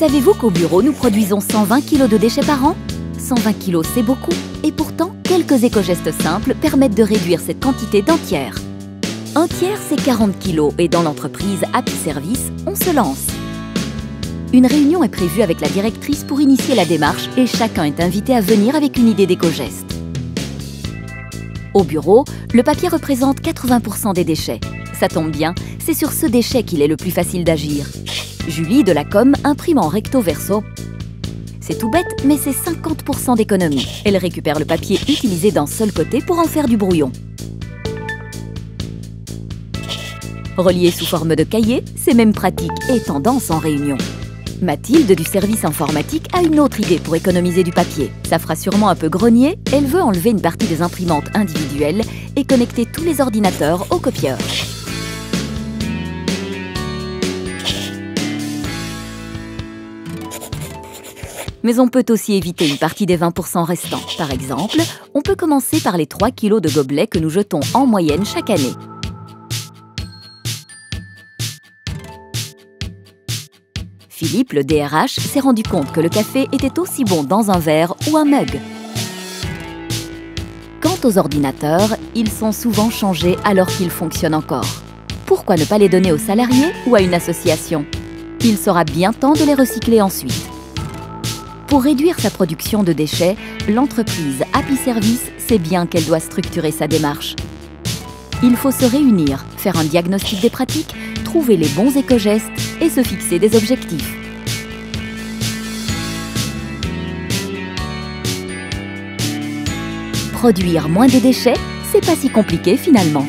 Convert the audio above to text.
Savez-vous qu'au bureau, nous produisons 120 kg de déchets par an? 120 kg, c'est beaucoup. Et pourtant, quelques éco-gestes simples permettent de réduire cette quantité d'un tiers. Un tiers, c'est 40 kg. Et dans l'entreprise Happy Service, on se lance. Une réunion est prévue avec la directrice pour initier la démarche et chacun est invité à venir avec une idée d'éco-geste. Au bureau, le papier représente 80% des déchets. Ça tombe bien, c'est sur ce déchet qu'il est le plus facile d'agir. Julie de la com imprime en recto verso. C'est tout bête, mais c'est 50% d'économie. Elle récupère le papier utilisé d'un seul côté pour en faire du brouillon. Relié sous forme de cahier, c'est même pratique et tendance en réunion. Mathilde du service informatique a une autre idée pour économiser du papier. Ça fera sûrement un peu grogner, elle veut enlever une partie des imprimantes individuelles et connecter tous les ordinateurs au copieur. Mais on peut aussi éviter une partie des 20% restants. Par exemple, on peut commencer par les 3 kg de gobelets que nous jetons en moyenne chaque année. Philippe, le DRH, s'est rendu compte que le café était aussi bon dans un verre ou un mug. Quant aux ordinateurs, ils sont souvent changés alors qu'ils fonctionnent encore. Pourquoi ne pas les donner aux salariés ou à une association? Il sera bien temps de les recycler ensuite. Pour réduire sa production de déchets, l'entreprise Happy Service sait bien qu'elle doit structurer sa démarche. Il faut se réunir, faire un diagnostic des pratiques, trouver les bons éco-gestes et se fixer des objectifs. Produire moins de déchets, c'est pas si compliqué finalement.